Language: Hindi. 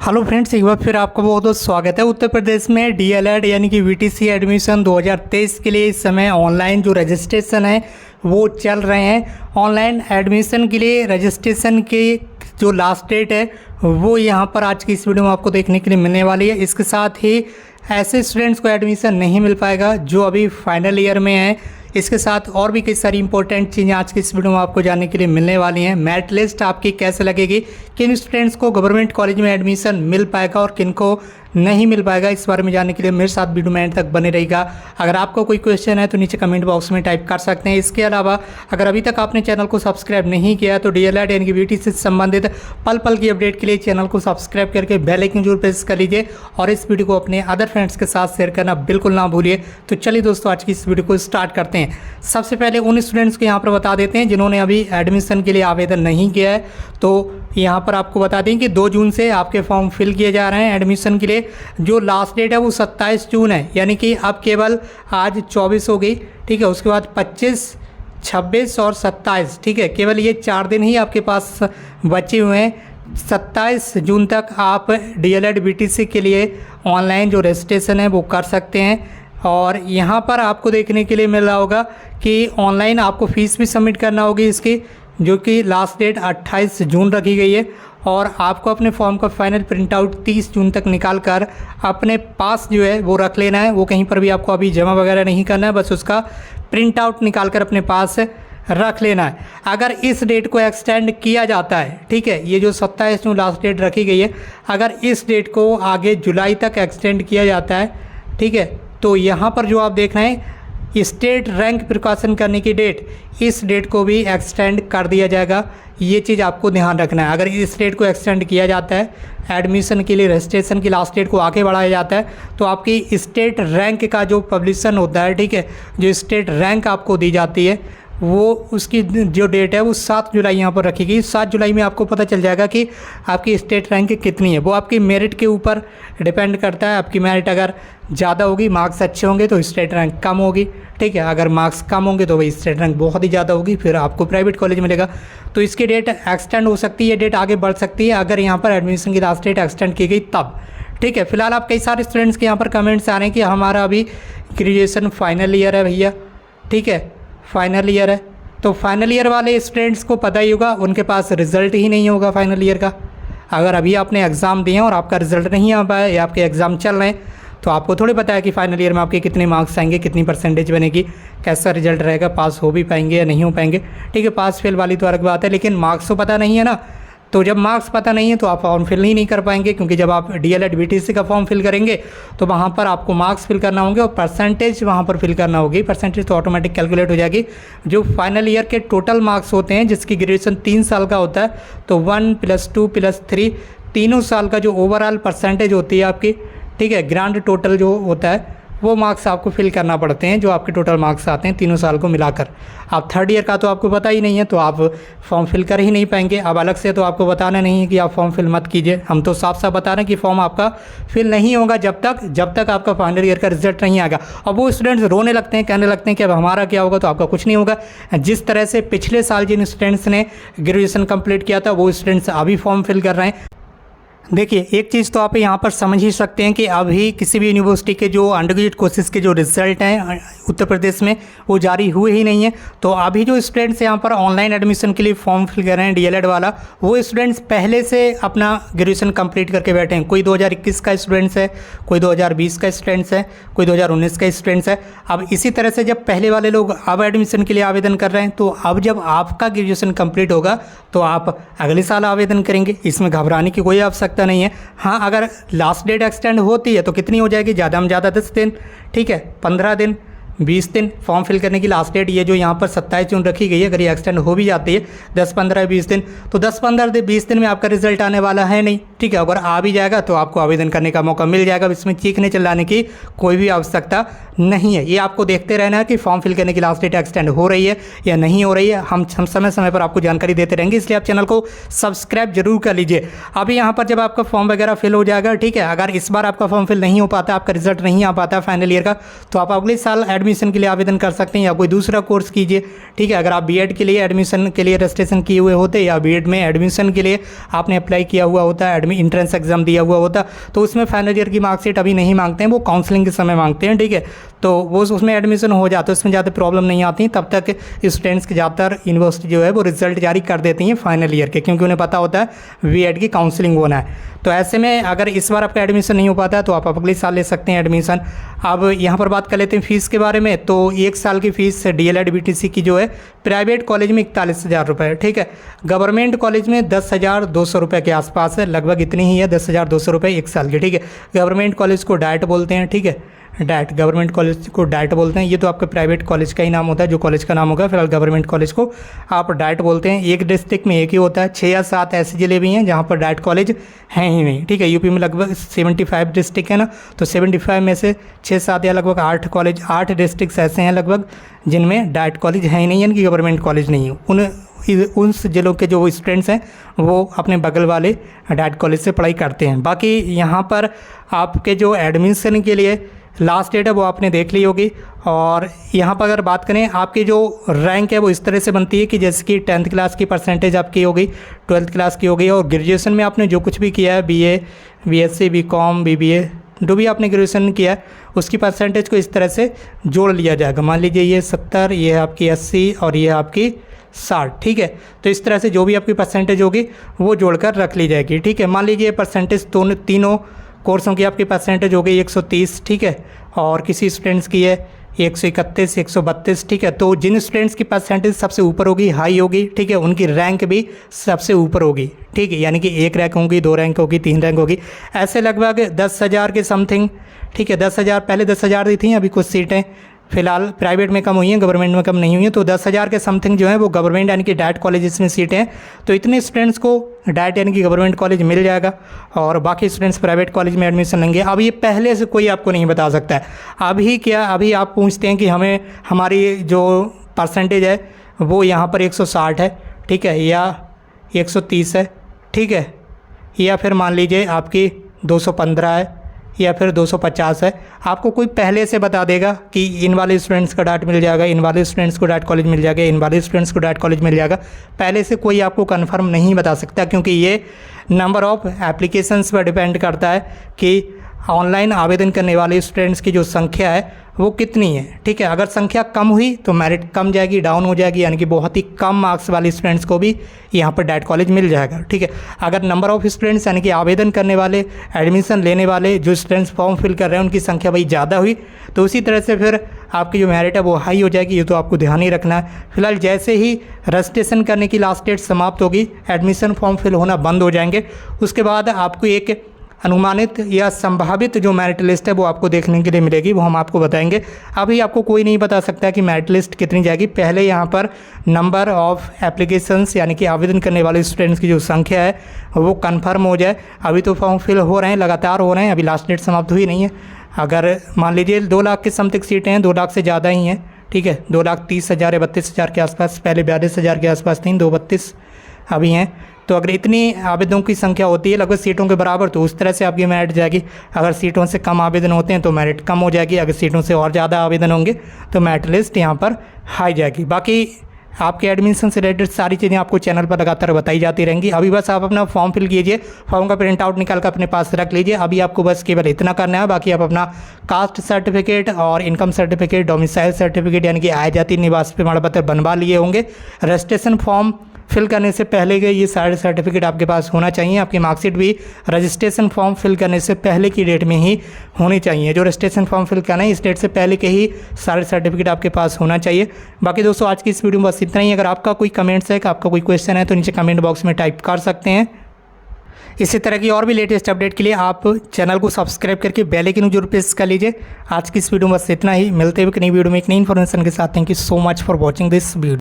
हेलो फ्रेंड्स, एक बार फिर आपका बहुत बहुत स्वागत है। उत्तर प्रदेश में डीएलएड यानी कि वीटीसी एडमिशन 2023 के लिए इस समय ऑनलाइन जो रजिस्ट्रेशन है वो चल रहे हैं। ऑनलाइन एडमिशन के लिए रजिस्ट्रेशन की जो लास्ट डेट है वो यहाँ पर आज की इस वीडियो में आपको देखने के लिए मिलने वाली है। इसके साथ ही ऐसे स्टूडेंट्स को एडमिशन नहीं मिल पाएगा जो अभी फाइनल ईयर में हैं। इसके साथ और भी कई सारी इंपॉर्टेंट चीज़ें आज की इस वीडियो में आपको जानने के लिए मिलने वाली हैं। मेरिट लिस्ट आपकी कैसे लगेगी, किन स्टूडेंट्स को गवर्नमेंट कॉलेज में एडमिशन मिल पाएगा और किन को नहीं मिल पाएगा, इस बारे में जानने के लिए मेरे साथ वीडियो में एंड तक बने रहेगा। अगर आपको कोई क्वेश्चन है तो नीचे कमेंट बॉक्स में टाइप कर सकते हैं। इसके अलावा अगर अभी तक आपने चैनल को सब्सक्राइब नहीं किया तो डीएलएड यानी कि वीटीसी से संबंधित पल पल की अपडेट के लिए चैनल को सब्सक्राइब करके बेल आइकन जरूर प्रेस कर लीजिए और इस वीडियो को अपने अदर फ्रेंड्स के साथ शेयर करना बिल्कुल ना भूलिए। तो चलिए दोस्तों, आज की इस वीडियो को स्टार्ट करते हैं। सबसे पहले उन स्टूडेंट्स को यहाँ पर बता देते हैं जिन्होंने अभी एडमिशन के लिए आवेदन नहीं किया है। तो यहाँ पर आपको बता दें कि 2 जून से आपके फॉर्म फिल किए जा रहे हैं एडमिशन के लिए। जो लास्ट डेट है वो 27 जून है, यानी कि अब केवल आज 24 हो गई, ठीक है। उसके बाद 25, 26 और 27, ठीक है। केवल ये 4 दिन ही आपके पास बचे हुए हैं। 27 जून तक आप डीएलएड वीटीसी के लिए ऑनलाइन जो रजिस्ट्रेशन है वो कर सकते हैं। और यहाँ पर आपको देखने के लिए मिल रहा होगा कि ऑनलाइन आपको फ़ीस भी सबमिट करना होगी इसकी, जो कि लास्ट डेट 28 जून रखी गई है। और आपको अपने फॉर्म का फाइनल प्रिंट आउट 30 जून तक निकाल कर अपने पास जो है वो रख लेना है। वो कहीं पर भी आपको अभी जमा वगैरह नहीं करना है, बस उसका प्रिंट आउट निकाल कर अपने पास रख लेना है। अगर इस डेट को एक्सटेंड किया जाता है, ठीक है, ये जो 27 जून लास्ट डेट रखी गई है, अगर इस डेट को आगे जुलाई तक एक्सटेंड किया जाता है, ठीक है, तो यहाँ पर जो आप देख रहे हैं स्टेट रैंक प्रिकॉशन करने की डेट, इस डेट को भी एक्सटेंड कर दिया जाएगा। ये चीज़ आपको ध्यान रखना है। अगर इस डेट को एक्सटेंड किया जाता है, एडमिशन के लिए रजिस्ट्रेशन की लास्ट डेट को आगे बढ़ाया जाता है, तो आपकी स्टेट रैंक का जो पब्लिशन होता है, ठीक है, जो स्टेट रैंक आपको दी जाती है, वो उसकी जो डेट है वो 7 जुलाई यहाँ पर रखी गई। 7 जुलाई में आपको पता चल जाएगा कि आपकी स्टेट रैंक कितनी है। वो आपकी मेरिट के ऊपर डिपेंड करता है। आपकी मेरिट अगर ज़्यादा होगी, मार्क्स अच्छे होंगे तो स्टेट रैंक कम होगी, ठीक है। अगर मार्क्स कम होंगे तो वही स्टेट रैंक बहुत ही ज़्यादा होगी, फिर आपको प्राइवेट कॉलेज मिलेगा। तो इसकी डेट एक्सटेंड हो सकती है, डेट आगे बढ़ सकती है अगर यहाँ पर एडमिशन की लास्ट डेट एक्सटेंड की गई तब, ठीक है। फिलहाल आप कई सारे स्टूडेंट्स के यहाँ पर कमेंट्स आ रहे हैं कि हमारा अभी ग्रेजुएशन फाइनल ईयर है भैया, ठीक है, फाइनल ईयर है। तो फाइनल ईयर वाले स्टूडेंट्स को पता ही होगा, उनके पास रिज़ल्ट ही नहीं होगा फाइनल ईयर का। अगर अभी आपने एग्ज़ाम दिए हैं और आपका रिज़ल्ट नहीं आ पाया या आपके एग्ज़ाम चल रहे हैं, तो आपको थोड़ी पता है कि फाइनल ईयर में आपके कितने मार्क्स आएंगे, कितनी परसेंटेज बनेगी, कैसा रिजल्ट रहेगा, पास हो भी पाएंगे या नहीं हो पाएंगे, ठीक है। पास फेल वाली तो अलग बात है, लेकिन मार्क्स तो पता नहीं है ना। तो जब मार्क्स पता नहीं है तो आप फॉर्म फिल ही नहीं कर पाएंगे, क्योंकि जब आप डीएलएड वीटीसी का फॉर्म फिल करेंगे तो वहाँ पर आपको मार्क्स फिल करना होंगे और परसेंटेज वहाँ पर फिल करना होगी। परसेंटेज तो ऑटोमेटिक कैलकुलेट हो जाएगी। जो फाइनल ईयर के टोटल मार्क्स होते हैं, जिसकी ग्रेजुएशन 3 साल का होता है, तो 1 + 2 + 3 तीनों साल का जो ओवरऑल परसेंटेज होती है आपकी, ठीक है, ग्रांड टोटल जो होता है, वो मार्क्स आपको फिल करना पड़ते हैं, जो आपके टोटल मार्क्स आते हैं तीनों साल को मिलाकर। आप थर्ड ईयर का तो आपको पता ही नहीं है, तो आप फॉर्म फिल कर ही नहीं पाएंगे। अब अलग से तो आपको बताना नहीं है कि आप फॉर्म फिल मत कीजिए। हम तो साफ साफ बता रहे हैं कि फॉर्म आपका फिल नहीं होगा जब तक आपका फाइनल ईयर का रिजल्ट नहीं आएगा। और वो स्टूडेंट्स रोने लगते हैं, कहने लगते हैं कि अब हमारा क्या होगा, तो आपका कुछ नहीं होगा। जिस तरह से पिछले साल जिन स्टूडेंट्स ने ग्रेजुएशन कंप्लीट किया था वो स्टूडेंट्स अभी फॉर्म फिल कर रहे हैं। देखिए, एक चीज़ तो आप यहाँ पर समझ ही सकते हैं कि अभी किसी भी यूनिवर्सिटी के जो अंडर ग्रेजुएट कोर्सेज़ के जो रिजल्ट हैं उत्तर प्रदेश में वो जारी हुए ही नहीं है। तो अभी जो स्टूडेंट्स यहाँ पर ऑनलाइन एडमिशन के लिए फॉर्म फिल कर रहे हैं डीएलएड वाला, वो स्टूडेंट्स पहले से अपना ग्रेजुएशन कंप्लीट करके बैठे हैं। कोई 2021 का स्टूडेंट्स है, कोई 2020 का स्टूडेंट्स है, कोई 2019 का स्टूडेंट्स है। अब इसी तरह से जब पहले वाले लोग अब एडमिशन के लिए आवेदन कर रहे हैं, तो अब जब आपका ग्रेजुएशन कंप्लीट होगा तो आप अगले साल आवेदन करेंगे। इसमें घबराने की कोई आवश्यकता नहीं है। हाँ, अगर लास्ट डेट एक्सटेंड होती है तो कितनी हो जाएगी, ज़्यादा में ज़्यादा 10 दिन, ठीक है, 15 दिन, 20 दिन फॉर्म फिल करने की लास्ट डेट। ये जो यहाँ पर 27 जून रखी गई है, अगर ये एक्सटेंड हो भी जाती है 10, 15, 20 दिन, तो 10, 15 दिन 20 दिन में आपका रिजल्ट आने वाला है नहीं, ठीक है। अगर आ भी जाएगा तो आपको आवेदन करने का मौका मिल जाएगा। इसमें चीखने चिल्लाने की कोई भी आवश्यकता नहीं है। ये आपको देखते रहना है कि फॉर्म फिल करने की लास्ट डेट एक्सटेंड हो रही है या नहीं हो रही है। हम समय समय पर आपको जानकारी देते रहेंगे, इसलिए आप चैनल को सब्सक्राइब जरूर कर लीजिए। अभी यहाँ पर जब आपका फॉर्म वगैरह फिल हो जाएगा, ठीक है, अगर इस बार आपका फॉर्म फिल नहीं हो पाता, आपका रिजल्ट नहीं आ पाता फाइनल ईयर का, तो आप अगले साल एडमिशन एडमिशन के लिए आवेदन कर सकते हैं या कोई दूसरा कोर्स कीजिए। ठीक है, अगर आप बीएड के लिए एडमिशन के लिए रजिस्ट्रेशन किए हुए होते या बीएड में एडमिशन के लिए आपने अप्लाई किया हुआ होता, एंट्रेंस एग्जाम दिया हुआ होता, तो उसमें फाइनल ईयर की मार्कशीट अभी नहीं मांगते हैं, वो काउंसलिंग के समय मांगते हैं। ठीक है, तो वो उसमें एडमिशन हो जाता है, उसमें ज़्यादा प्रॉब्लम नहीं आती। तब तक स्टूडेंट्स के ज़्यादातर यूनिवर्सिटी जो है वो रिजल्ट जारी कर देती हैं फाइनल ईयर के, क्योंकि उन्हें पता होता है बीएड की काउंसलिंग होना है। तो ऐसे में अगर इस बार आपका एडमिशन नहीं हो पाता है तो आप अगले साल ले सकते हैं एडमिशन। अब यहाँ पर बात कर लेते हैं फ़ीस के बारे में। तो 1 साल की फ़ीस DLED BTC की जो है प्राइवेट कॉलेज में 41,000 रुपये, ठीक है, गवर्नमेंट कॉलेज में 10,200 रुपये के आसपास है, लगभग इतनी ही है, 10,200 रुपये 1 साल की। ठीक है, गवर्नमेंट कॉलेज को डाइट बोलते हैं। ठीक है, डाइट, गवर्नमेंट कॉलेज को डाइट बोलते हैं। ये तो आपका प्राइवेट कॉलेज का ही नाम होता है, जो कॉलेज का नाम होगा। फिलहाल गवर्नमेंट कॉलेज को आप डाइट बोलते हैं। एक डिस्ट्रिक्ट में एक ही होता है, 6 या 7 ऐसे ज़िले भी हैं जहाँ पर डाइट कॉलेज हैं ही नहीं। ठीक है, यूपी में लगभग 75 डिस्ट्रिक्ट है ना, तो 75 में से 6-7 या लगभग 8 डिस्ट्रिक्ट ऐसे हैं लगभग जिनमें डाइट कॉलेज है ही नहीं, यानी कि गवर्नमेंट कॉलेज नहीं है। उन ज़िलों के जो स्टूडेंट्स हैं वो अपने बगल वाले डाइट कॉलेज से पढ़ाई करते हैं। बाकी यहाँ पर आपके जो एडमिशन के लिए लास्ट डेट है वो आपने देख ली होगी। और यहाँ पर अगर बात करें, आपकी जो रैंक है वो इस तरह से बनती है कि जैसे कि 10th क्लास की परसेंटेज आपकी हो गई, 12th क्लास की हो गई, और ग्रेजुएशन में आपने जो कुछ भी किया है, BA, BSc, BCom, BBA, जो भी आपने ग्रेजुएशन किया है उसकी परसेंटेज को इस तरह से जोड़ लिया जाएगा। मान लीजिए ये 70, ये है आपकी 80 और ये आपकी 60। ठीक है, तो इस तरह से जो भी आपकी परसेंटेज होगी वो जोड़कर रख ली जाएगी। ठीक है, मान लीजिए परसेंटेज तीनों कोर्सों की आपकी परसेंटेज हो गई 130। ठीक है, और किसी स्टूडेंट्स की है 131, 132। ठीक है, तो जिन स्टूडेंट्स की परसेंटेज सबसे ऊपर होगी, हाई होगी, ठीक है, उनकी रैंक भी सबसे ऊपर होगी। ठीक है, यानी कि 1 रैंक होगी, 2 रैंक होगी, 3 रैंक होगी, ऐसे लगभग 10,000 के समथिंग। ठीक है, 10,000, पहले 10,000 दी थी, अभी कुछ सीटें फिलहाल प्राइवेट में कम हुई हैं, गवर्नमेंट में कम नहीं हुई हैं, तो 10,000 के समथिंग जो है वो गवर्नमेंट यानी कि डाइट कॉलेजेस में सीटें हैं। तो इतने स्टूडेंट्स को डाइट यानी कि गवर्नमेंट कॉलेज मिल जाएगा और बाकी स्टूडेंट्स प्राइवेट कॉलेज में एडमिशन लेंगे। अब ये पहले से कोई आपको नहीं बता सकता है। अभी आप पूछते हैं कि हमें हमारी जो परसेंटेज है वो यहाँ पर 160 है, ठीक है, या 130 है, ठीक है, या फिर मान लीजिए आपकी 215 है या फिर 250 है। आपको कोई पहले से बता देगा कि इन वाले स्टूडेंट्स का डाइट मिल जाएगा, इन वाले स्टूडेंट्स को डाइट कॉलेज मिल जाएगा, इन वाले स्टूडेंट्स को डाइट कॉलेज मिल जाएगा। पहले से कोई आपको कंफर्म नहीं बता सकता, क्योंकि ये नंबर ऑफ़ एप्लीकेशंस पर डिपेंड करता है कि ऑनलाइन आवेदन करने वाले स्टूडेंट्स की जो संख्या है वो कितनी है। ठीक है, अगर संख्या कम हुई तो मेरिट कम जाएगी, डाउन हो जाएगी, यानी कि बहुत ही कम मार्क्स वाले स्टूडेंट्स को भी यहाँ पर डाइट कॉलेज मिल जाएगा। ठीक है, अगर नंबर ऑफ़ स्टूडेंट्स यानी कि आवेदन करने वाले, एडमिशन लेने वाले जो स्टूडेंट्स फॉर्म फिल कर रहे हैं उनकी संख्या भाई ज़्यादा हुई तो उसी तरह से फिर आपकी जो मेरिट है वो हाई हो जाएगी। ये तो आपको ध्यान ही रखना है। फिलहाल जैसे ही रजिस्ट्रेशन करने की लास्ट डेट समाप्त होगी, एडमिशन फॉर्म फिल होना बंद हो जाएंगे, उसके बाद आपको एक अनुमानित या संभावित जो मेरिट लिस्ट है वो आपको देखने के लिए मिलेगी, वो हम आपको बताएंगे। अभी आपको कोई नहीं बता सकता कि मेरिट लिस्ट कितनी जाएगी। पहले यहाँ पर नंबर ऑफ़ एप्लीकेशंस यानी कि आवेदन करने वाले स्टूडेंट्स की जो संख्या है वो कंफर्म हो जाए। अभी तो फॉर्म फिल हो रहे हैं, लगातार हो रहे हैं, अभी लास्ट डेट समाप्त हुई नहीं है। अगर मान लीजिए 2 लाख के समथिंग सीटें हैं, 2 लाख से ज़्यादा ही हैं, ठीक है, 2,30,000 या 32,000 के आसपास, पहले 42,000 के आसपास थी, 2,32 अभी हैं। तो अगर इतनी आवेदनों की संख्या होती है लगभग सीटों के बराबर, तो उस तरह से आपकी मेरिट जाएगी। अगर सीटों से कम आवेदन होते हैं तो मेरिट कम हो जाएगी, अगर सीटों से और ज़्यादा आवेदन होंगे तो मेरिट लिस्ट यहाँ पर हाई जाएगी। बाकी आपके एडमिशन से रिलेटेड सारी चीज़ें आपको चैनल पर लगातार बताई जाती रहेंगी। अभी बस आप अपना फॉर्म फिल कीजिए, फॉर्म का प्रिंट आउट निकाल कर अपने पास रख लीजिए। अभी आपको बस केवल इतना करना है, बाकी आप अपना कास्ट सर्टिफिकेट और इनकम सर्टिफिकेट, डोमिसाइल सर्टिफिकेट यानी कि आय जाति निवास प्रमाण पत्र बनवा लिए होंगे। रजिस्ट्रेशन फॉर्म फिल करने से पहले के ये सारे सर्टिफिकेट आपके पास होना चाहिए। आपकी मार्कशीट भी रजिस्ट्रेशन फॉर्म फिल करने से पहले की डेट में ही होनी चाहिए। जो रजिस्ट्रेशन फॉर्म फिल करना है इस डेट से पहले के ही सारे सर्टिफिकेट आपके पास होना चाहिए। बाकी दोस्तों आज की इस वीडियो में बस इतना ही। अगर आपका कोई कमेंट्स है, आपका कोई क्वेश्चन है तो नीचे कमेंट बॉक्स में टाइप कर सकते हैं। इसी तरह की और भी लेटेस्ट अपडेट के लिए आप चैनल को सब्सक्राइब करके बेल आइकन जरूर प्रेस कर लीजिए। आज की इस वीडियो में बस इतना ही। मिलते हुए एक नई वीडियो में एक नई इन्फॉर्मेशन के साथ। Thank you so much for watching this video.